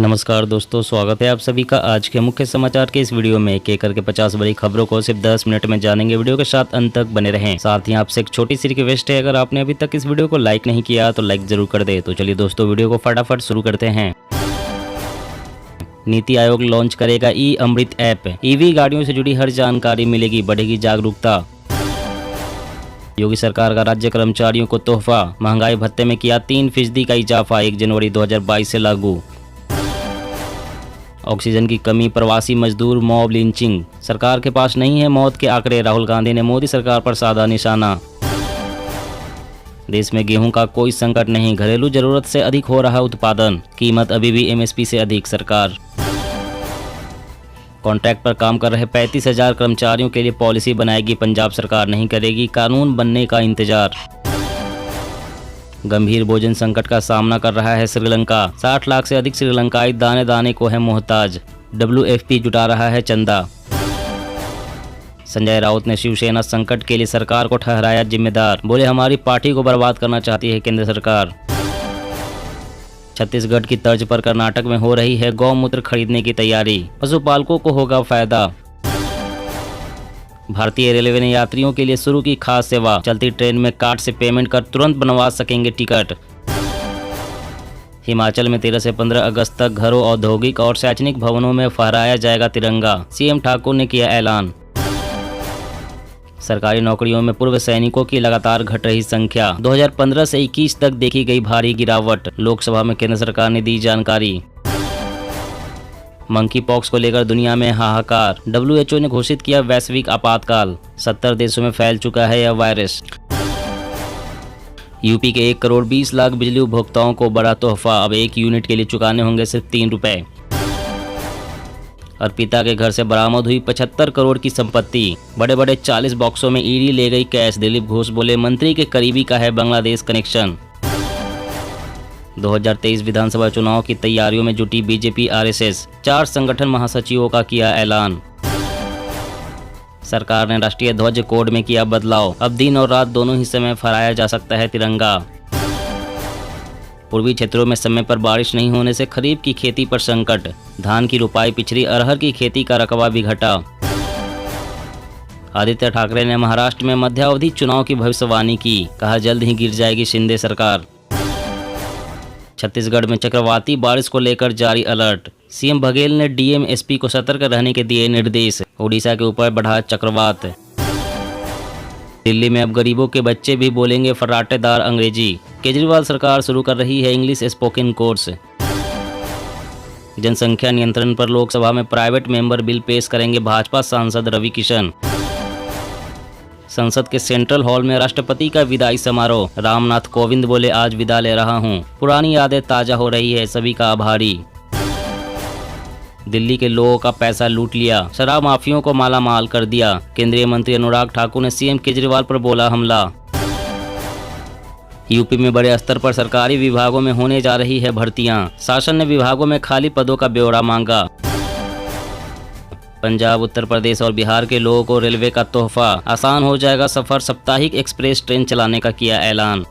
नमस्कार दोस्तों, स्वागत है आप सभी का आज के मुख्य समाचार के इस वीडियो में। एक एक करके 50 बड़ी खबरों को सिर्फ 10 मिनट में जानेंगे। वीडियो के साथ अंत तक बने रहें। साथ ही आपसे एक छोटी सी रिक्वेस्ट है, अगर आपने अभी तक इस वीडियो को लाइक नहीं किया तो लाइक जरूर कर दे। तो चलिए दोस्तों, वीडियो को फटाफट शुरू करते हैं। नीति आयोग लॉन्च करेगा ई अमृत ऐप। ईवी गाड़ियों से जुड़ी हर जानकारी मिलेगी, बढ़ेगी जागरूकता। योगी सरकार का राज्य कर्मचारियों को तोहफा, महंगाई भत्ते में किया 3% का इजाफा, 1 जनवरी 2022 से लागू। ऑक्सीजन की कमी, प्रवासी मजदूर, मॉब लिंचिंग, सरकार के पास नहीं है मौत के आंकड़े, राहुल गांधी ने मोदी सरकार पर साधा निशाना। देश में गेहूं का कोई संकट नहीं, घरेलू जरूरत से अधिक हो रहा उत्पादन, कीमत अभी भी एमएसपी से अधिक। सरकार कॉन्ट्रैक्ट पर काम कर रहे 35,000 कर्मचारियों के लिए पॉलिसी बनाएगी पंजाब सरकार, नहीं करेगी कानून बनने का इंतजार। गंभीर भोजन संकट का सामना कर रहा है श्रीलंका, 60 लाख से अधिक श्रीलंकाई दाने दाने को है मोहताज, WFP जुटा रहा है चंदा। संजय राउत ने शिवसेना संकट के लिए सरकार को ठहराया जिम्मेदार, बोले हमारी पार्टी को बर्बाद करना चाहती है केंद्र सरकार। छत्तीसगढ़ की तर्ज पर कर्नाटक में हो रही है गौमूत्र खरीदने की तैयारी, पशुपालकों को होगा फायदा। भारतीय रेलवे ने यात्रियों के लिए शुरू की खास सेवा, चलती ट्रेन में कार्ड से पेमेंट कर तुरंत बनवा सकेंगे टिकट। हिमाचल में 13 से 15 अगस्त तक घरों, औद्योगिक और शैक्षणिक भवनों में फहराया जाएगा तिरंगा, सीएम ठाकुर ने किया ऐलान। सरकारी नौकरियों में पूर्व सैनिकों की लगातार घट रही संख्या, 2015 से 21 तक देखी गई भारी गिरावट, लोकसभा में केंद्र सरकार ने दी जानकारी। मंकी पॉक्स को लेकर दुनिया में हाहाकार, WHO ने घोषित किया वैश्विक आपातकाल, 70 देशों में फैल चुका है यह वायरस। यूपी के 1 करोड़ 20 लाख बिजली उपभोक्ताओं को बड़ा तोहफा, अब 1 यूनिट के लिए चुकाने होंगे सिर्फ 3 रुपए। अर्पिता के घर से बरामद हुई 75 करोड़ की संपत्ति, बड़े बड़े 40 बॉक्सों में ईडी ले गई कैश, दिलीप घोष बोले मंत्री के करीबी का है बांग्लादेश कनेक्शन। 2023 विधानसभा चुनाव की तैयारियों में जुटी बीजेपी RSS, 4 संगठन महासचिवों का किया ऐलान। सरकार ने राष्ट्रीय ध्वज कोड में किया बदलाव, अब दिन और रात दोनों हिस्से में फहराया जा सकता है तिरंगा। पूर्वी क्षेत्रों में समय पर बारिश नहीं होने से खरीफ की खेती पर संकट, धान की रुपाई पिछड़ी, अरहर की खेती का रकबा भी घटा। आदित्य ठाकरे ने महाराष्ट्र में मध्यावधि चुनाव की भविष्यवाणी की, कहा जल्द ही गिर जाएगी शिंदे सरकार। छत्तीसगढ़ में चक्रवाती बारिश को लेकर जारी अलर्ट, सीएम बघेल ने डीएम एसपी को सतर्क रहने के दिए निर्देश, ओडिशा के ऊपर बढ़ा चक्रवात। दिल्ली में अब गरीबों के बच्चे भी बोलेंगे फर्राटेदार अंग्रेजी, केजरीवाल सरकार शुरू कर रही है इंग्लिश स्पोकन कोर्स। जनसंख्या नियंत्रण पर लोकसभा में प्राइवेट मेंबर बिल पेश करेंगे भाजपा सांसद रवि किशन। संसद के सेंट्रल हॉल में राष्ट्रपति का विदाई समारोह, रामनाथ कोविंद बोले आज विदा ले रहा हूं, पुरानी यादें ताजा हो रही है, सभी का आभारी। दिल्ली के लोगों का पैसा लूट लिया, शराब माफियों को मालामाल कर दिया, केंद्रीय मंत्री अनुराग ठाकुर ने सीएम केजरीवाल पर बोला हमला। यूपी में बड़े स्तर पर सरकारी विभागों में होने जा रही है भर्तियां, शासन ने विभागों में खाली पदों का ब्यौरा मांगा। पंजाब, उत्तर प्रदेश और बिहार के लोगों को रेलवे का तोहफा, आसान हो जाएगा सफर, साप्ताहिक एक्सप्रेस ट्रेन चलाने का किया ऐलान।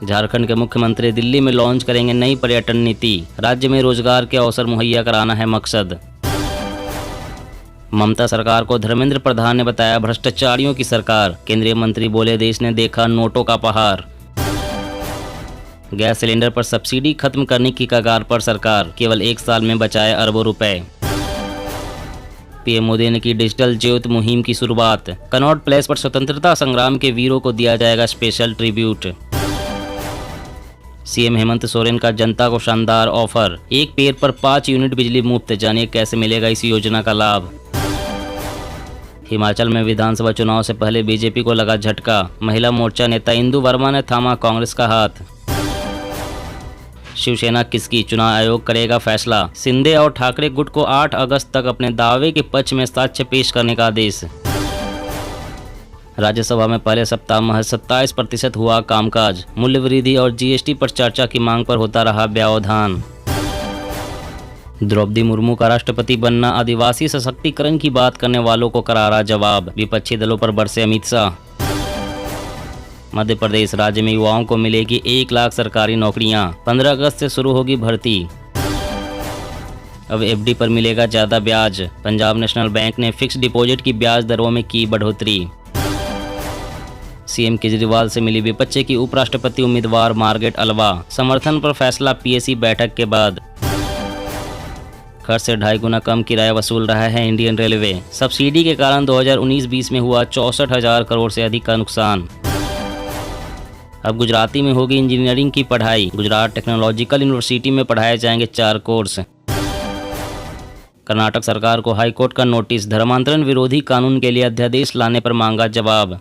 झारखंड के मुख्यमंत्री दिल्ली में लॉन्च करेंगे नई पर्यटन नीति, राज्य में रोजगार के अवसर मुहैया कराना है मकसद। ममता सरकार को धर्मेंद्र प्रधान ने बताया भ्रष्टाचारियों की सरकार, केंद्रीय मंत्री बोले देश ने देखा नोटों का पहाड़। गैस सिलेंडर पर सब्सिडी खत्म करने की कगार पर सरकार, केवल 1 साल में बचाए अरबों रुपए। पीएम मोदी ने की डिजिटल ज्योति मुहिम की शुरुआत, कनॉट प्लेस पर स्वतंत्रता संग्राम के वीरों को दिया जाएगा special tribute. CM Hemant Soren का जनता को शानदार ऑफर, 1 पेड़ पर 5 यूनिट बिजली मुफ्त, जानिए कैसे मिलेगा इस योजना का लाभ। हिमाचल में विधानसभा चुनाव से पहले बीजेपी को लगा झटका, महिला मोर्चा नेता इंदु वर्मा ने थामा कांग्रेस का हाथ। शिवसेना किसकी, चुनाव आयोग करेगा फैसला, शिंदे और ठाकरे गुट को 8 अगस्त तक अपने दावे के पक्ष में साक्ष्य पेश करने का आदेश। राज्यसभा में पहले सप्ताह महज 27% हुआ कामकाज, मूल्य वृद्धि और जीएसटी पर चर्चा की मांग पर होता रहा व्यवधान। द्रौपदी मुर्मू का राष्ट्रपति बनना आदिवासी सशक्तिकरण की बात करने वालों को करारा जवाब, विपक्षी दलों पर बरसे अमित शाह। मध्य प्रदेश राज्य में युवाओं को मिलेगी 1 लाख सरकारी नौकरियां। 15 अगस्त से शुरू होगी भर्ती। अब एफडी पर मिलेगा ज्यादा ब्याज। पंजाब नेशनल बैंक ने फिक्स डिपॉजिट की ब्याज दरों में की बढ़ोतरी। सीएम केजरीवाल से मिली विपक्ष की उपराष्ट्रपति उम्मीदवार मार्गरेट अलवा। समर्थन पर फैसला पीएसी बैठक के बाद। खर्च से 2.5 गुना कम किराया वसूल रहा है इंडियन रेलवे। सब्सिडी के कारण 2019-20 में हुआ 64,000 करोड़ से अधिक का नुकसान। अब गुजराती में होगी इंजीनियरिंग की पढ़ाई। गुजरात टेक्नोलॉजिकल यूनिवर्सिटी में पढ़ाए जाएंगे 4 कोर्स। कर्नाटक सरकार को हाईकोर्ट का नोटिस। धर्मांतरण विरोधी कानून के लिए अध्यादेश लाने पर मांगा जवाब।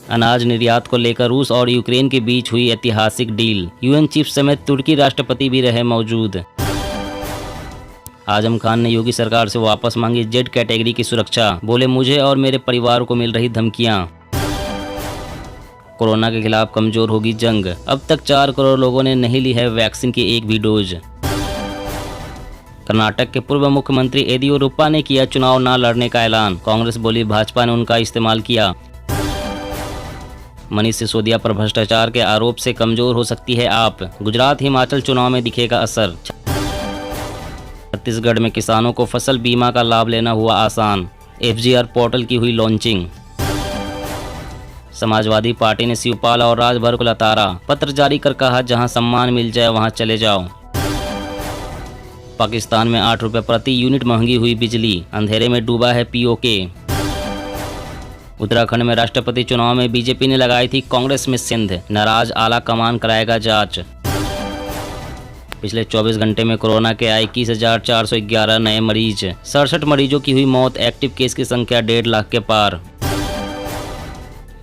अनाज निर्यात को लेकर रूस और यूक्रेन के बीच हुई ऐतिहासिक डील। यूएन चीफ समेत तुर्की राष्ट्रपति भी रहे मौजूद। आजम खान ने योगी सरकार से वापस मांगी जेड कैटेगरी की सुरक्षा। बोले, मुझे और मेरे परिवार को मिल रही धमकियां। कोरोना के खिलाफ कमजोर होगी जंग। अब तक 4 करोड़ लोगों ने नहीं ली है वैक्सीन की एक भी डोज। कर्नाटक के पूर्व मुख्यमंत्री येदियुरप्पा ने किया चुनाव न लड़ने का ऐलान। कांग्रेस बोली भाजपा ने उनका इस्तेमाल किया। मनीष सिसोदिया पर भ्रष्टाचार के आरोप से कमजोर हो सकती है आप। गुजरात हिमाचल चुनाव में दिखेगा असर। छत्तीसगढ़ में किसानों को फसल बीमा का लाभ लेना हुआ आसान। एफजीआर पोर्टल की हुई लॉन्चिंग। समाजवादी पार्टी ने शिवपाल और राजभर को लताड़ा। पत्र जारी कर कहा, जहां सम्मान मिल जाए वहां चले जाओ। पाकिस्तान में 8 रुपये प्रति यूनिट महंगी हुई बिजली। अंधेरे में डूबा है पीओके। उत्तराखंड में राष्ट्रपति चुनाव में बीजेपी ने लगाई थी कांग्रेस में सिंध। नाराज आला कमान कराएगा जांच। पिछले 24 घंटे में कोरोना के आए 21,411 नए मरीज। 67 मरीजों की हुई मौत। एक्टिव केस की संख्या 1.5 लाख के पार।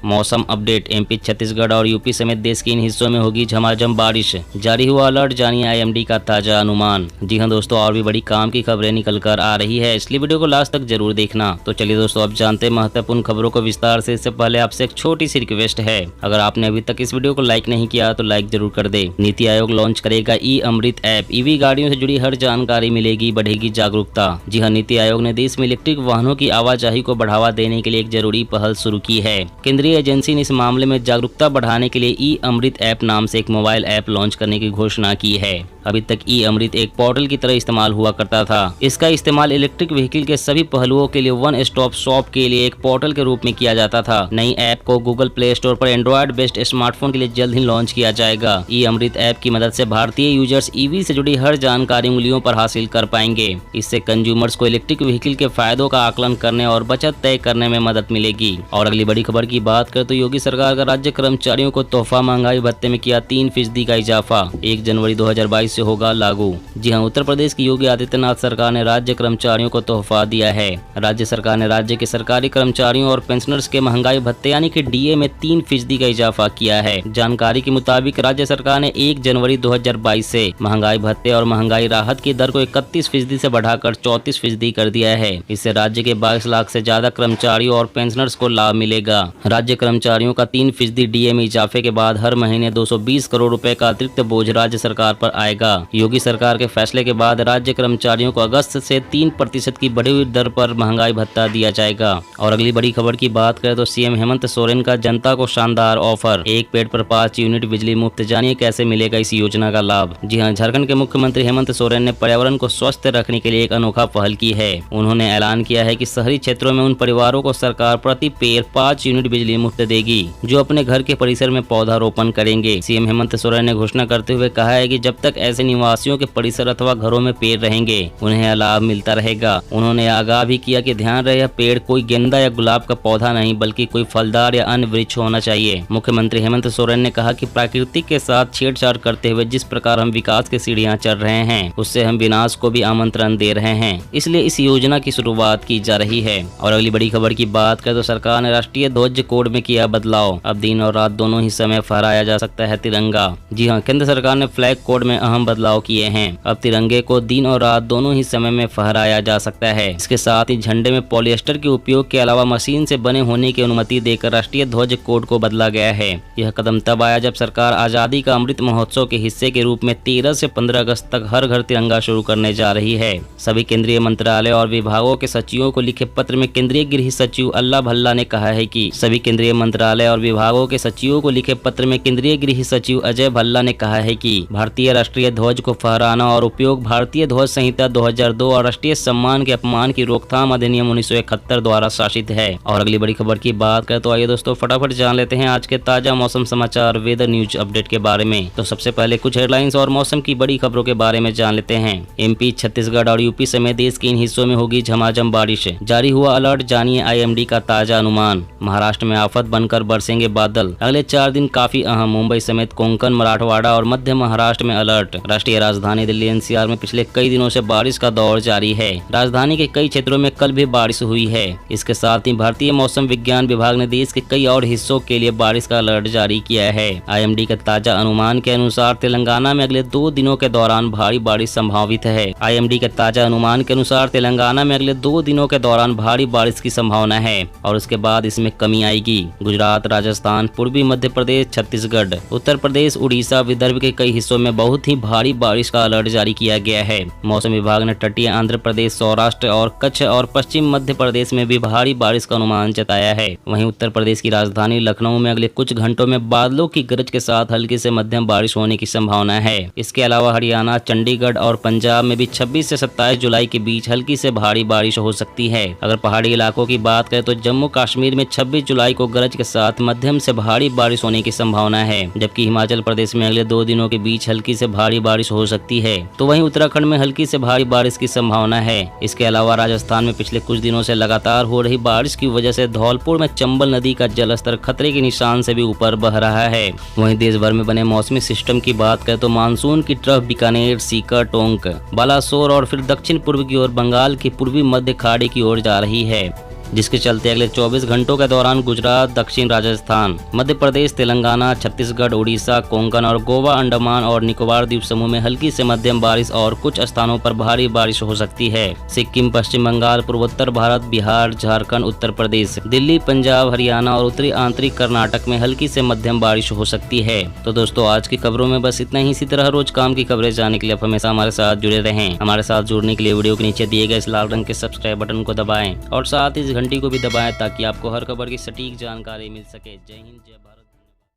मौसम अपडेट। एमपी, छत्तीसगढ़ और यूपी समेत देश के इन हिस्सों में होगी झमाझम बारिश। जारी हुआ अलर्ट। जानिए आईएमडी का ताजा अनुमान। जी हां दोस्तों, और भी बड़ी काम की खबरें निकल कर आ रही है, इसलिए वीडियो को लास्ट तक जरूर देखना। तो चलिए दोस्तों, अब जानते हैं महत्वपूर्ण खबरों को विस्तार से। इससे पहले आपसे एक छोटी सी रिक्वेस्ट है, अगर आपने अभी तक इस वीडियो को लाइक नहीं किया तो लाइक जरूर कर दे। नीति आयोग लॉन्च करेगा ई अमृत ऐप। ईवी गाड़ियों से जुड़ी हर जानकारी मिलेगी, बढ़ेगी जागरूकता। जी हाँ, नीति आयोग ने देश में इलेक्ट्रिक वाहनों की आवाजाही को बढ़ावा देने के लिए एक जरूरी पहल शुरू की है। केंद्रीय एजेंसी ने इस मामले में जागरूकता बढ़ाने के लिए ई अमृत ऐप नाम से एक मोबाइल ऐप लॉन्च करने की घोषणा की है। अभी तक ई अमृत एक पोर्टल की तरह इस्तेमाल हुआ करता था। इसका इस्तेमाल इलेक्ट्रिक व्हीकल के सभी पहलुओं के लिए वन स्टॉप शॉप के लिए एक पोर्टल के रूप में किया जाता था। नई ऐप को गूगल प्ले स्टोर पर एंड्रॉयड बेस्ड स्मार्टफोन के लिए जल्द ही लॉन्च किया जाएगा। ई अमृत ऐप की मदद से भारतीय यूजर्स ईवी से जुड़ी हर जानकारी उंगलियों पर हासिल कर पाएंगे। इससे कंज्यूमर्स को इलेक्ट्रिक व्हीकल के फायदों का आकलन करने और बचत तय करने में मदद मिलेगी। और अगली बड़ी खबर की बात करें तो योगी सरकार का राज्य कर्मचारियों को तोहफा महंगाई भत्ते में किया 3% का इजाफा। 1 जनवरी 2022 से होगा लागू। जी हां, उत्तर प्रदेश की योगी आदित्यनाथ सरकार ने राज्य कर्मचारियों को तोहफा दिया है। राज्य सरकार ने राज्य के सरकारी कर्मचारियों और पेंशनर्स के महंगाई भत्ते यानी कि डीए में 3% का इजाफा किया है। जानकारी के मुताबिक राज्य सरकार ने 1 जनवरी 2022 से महंगाई भत्ते और महंगाई राहत की दर को 31% से बढ़ाकर 34% कर दिया है। इससे राज्य के 22 लाख से ज्यादा कर्मचारियों और पेंशनर्स को लाभ मिलेगा। राज्य कर्मचारियों का 3% डीए में इजाफे के बाद हर महीने 220 करोड़ रुपए का अतिरिक्त बोझ राज्य सरकार पर आएगा। योगी सरकार के फैसले के बाद राज्य कर्मचारियों को अगस्त से 3% की बढ़ी हुई दर पर महंगाई भत्ता दिया जाएगा। और अगली बड़ी खबर की बात करें तो सीएम हेमंत सोरेन का जनता को शानदार ऑफर। 1 पेड़ पर 5 यूनिट बिजली मुफ्त। जानिए कैसे मिलेगा इस योजना का लाभ। जी हाँ, झारखंड के मुख्यमंत्री हेमंत सोरेन ने पर्यावरण को स्वस्थ रखने के लिए एक अनोखा पहल की है। उन्होंने ऐलान किया है कि शहरी क्षेत्रों में उन परिवारों को सरकार प्रति पेड़ 5 यूनिट बिजली मुफ्त देगी जो अपने घर के परिसर में पौधारोपण करेंगे। सीएम हेमंत सोरेन ने घोषणा करते हुए कहा है कि जब तक ऐसे निवासियों के परिसर अथवा घरों में पेड़ रहेंगे उन्हें यह लाभ मिलता रहेगा। उन्होंने आगाह भी किया कि ध्यान रहे, यह पेड़ कोई गेंदा या गुलाब का पौधा नहीं बल्कि कोई फलदार या अन्य वृक्ष होना चाहिए। मुख्यमंत्री हेमंत सोरेन ने कहा कि प्रकृति के साथ छेड़छाड़ करते हुए जिस प्रकार हम विकास की सीढ़ियां चढ़ रहे हैं उससे हम विनाश को भी आमंत्रण दे रहे हैं। इसलिए इस योजना की शुरुआत की जा रही है। और अगली बड़ी खबर की बात करें तो सरकार ने राष्ट्रीय ध्वज कोड में किया बदलाव। अब दिन और रात दोनों ही समय फहराया जा सकता है तिरंगा। जी हाँ, केंद्र सरकार ने फ्लैग कोड में अहम बदलाव किए हैं। अब तिरंगे को दिन और रात दोनों ही समय में फहराया जा सकता है। इसके साथ ही झंडे में पॉलिएस्टर के उपयोग के अलावा मशीन से बने होने की अनुमति देकर राष्ट्रीय ध्वज कोड को बदला गया है। यह कदम तब आया जब सरकार आजादी का अमृत महोत्सव के हिस्से के रूप में 13 से 15 अगस्त तक हर घर तिरंगा शुरू करने जा रही है। सभी केंद्रीय मंत्रालय और विभागों के सचिवों को लिखे पत्र में केंद्रीय गृह सचिव अल्लाह भल्ला ने कहा है कि सभी केंद्रीय केंद्रीय मंत्रालय और विभागों के सचिवों को लिखे पत्र में केंद्रीय गृह सचिव अजय भल्ला ने कहा है कि भारतीय राष्ट्रीय ध्वज को फहराना और उपयोग भारतीय ध्वज संहिता 2002 और राष्ट्रीय सम्मान के अपमान की रोकथाम अधिनियम 1971 द्वारा शासित है। और अगली बड़ी खबर की बात करें तो आइए दोस्तों फटाफट जान लेते हैं आज के ताजा मौसम समाचार वेदर न्यूज अपडेट के बारे में। तो सबसे पहले कुछ हेडलाइंस और मौसम की बड़ी खबरों के बारे में जान लेते हैं। एमपी, छत्तीसगढ़ और यूपी समेत देश के इन हिस्सों में होगी झमाझम बारिश। जारी हुआ अलर्ट, जानिए आईएमडी का ताजा अनुमान। महाराष्ट्र में आफत बनकर बरसेंगे बादल, अगले 4 दिन काफी अहम। मुंबई समेत कोंकण, मराठवाड़ा और मध्य महाराष्ट्र में अलर्ट। राष्ट्रीय राजधानी दिल्ली एनसीआर में पिछले कई दिनों से बारिश का दौर जारी है। राजधानी के कई क्षेत्रों में कल भी बारिश हुई है। इसके साथ ही भारतीय मौसम विज्ञान विभाग ने देश के कई और हिस्सों के लिए बारिश का अलर्ट जारी किया है। आईएमडी के ताजा अनुमान के अनुसार तेलंगाना में अगले 2 दिनों के दौरान भारी बारिश संभावित है। आईएमडी के ताजा अनुमान के अनुसार तेलंगाना में अगले 2 दिनों के दौरान भारी बारिश की संभावना है और उसके बाद इसमें कमी आएगी। गुजरात, राजस्थान, पूर्वी मध्य प्रदेश, छत्तीसगढ़, उत्तर प्रदेश, उड़ीसा, विदर्भ के कई हिस्सों में बहुत ही भारी बारिश का अलर्ट जारी किया गया है। मौसम विभाग ने तटीय आंध्र प्रदेश, सौराष्ट्र और कच्छ और पश्चिम मध्य प्रदेश में भी भारी बारिश का अनुमान जताया है। वहीं उत्तर प्रदेश की राजधानी लखनऊ में अगले कुछ घंटों में बादलों की गरज के साथ हल्की से मध्यम बारिश होने की संभावना है। इसके अलावा हरियाणा, चंडीगढ़ और पंजाब में भी 26 से 27 जुलाई के बीच हल्की से भारी बारिश हो सकती है। अगर पहाड़ी इलाकों की बात करें तो जम्मू कश्मीर में 26 जुलाई को गरज के साथ मध्यम से भारी बारिश होने की संभावना है, जबकि हिमाचल प्रदेश में अगले 2 दिनों के बीच हल्की से भारी बारिश हो सकती है। तो वहीं उत्तराखंड में हल्की से भारी बारिश की संभावना है। इसके अलावा राजस्थान में पिछले कुछ दिनों से लगातार हो रही बारिश की वजह से धौलपुर में चंबल नदी का जलस्तर खतरे के निशान से भी ऊपर बह रहा है। वहीं देश भर में बने मौसमी सिस्टम की बात करें तो मानसून की तरफ बीकानेर, सीकर, टोंक, बालासोर और फिर दक्षिण पूर्व की ओर बंगाल की पूर्वी मध्य खाड़ी की ओर जा रही है, जिसके चलते अगले 24 घंटों के दौरान गुजरात, दक्षिण राजस्थान, मध्य प्रदेश, तेलंगाना, छत्तीसगढ़, उड़ीसा, कोंकण और गोवा, अंडमान और निकोबार द्वीप समूह में हल्की से मध्यम बारिश और कुछ स्थानों पर भारी बारिश हो सकती है। सिक्किम, पश्चिम बंगाल, पूर्वोत्तर भारत, बिहार, झारखंड, उत्तर प्रदेश, दिल्ली, पंजाब, हरियाणा और उत्तरी आंतरिक कर्नाटक में हल्की से मध्यम बारिश हो सकती है। तो दोस्तों आज की खबरों में बस इतना ही। इसी तरह रोज काम की खबरें जानने के लिए आप हमेशा हमारे साथ जुड़े रहें। हमारे साथ जुड़ने के लिए वीडियो के नीचे दिए गए इस लाल रंग के सब्सक्राइब बटन को दबाएं और साथ ही घंटी को भी दबाएं ताकि आपको हर खबर की सटीक जानकारी मिल सके। जय हिंद, जय भारत।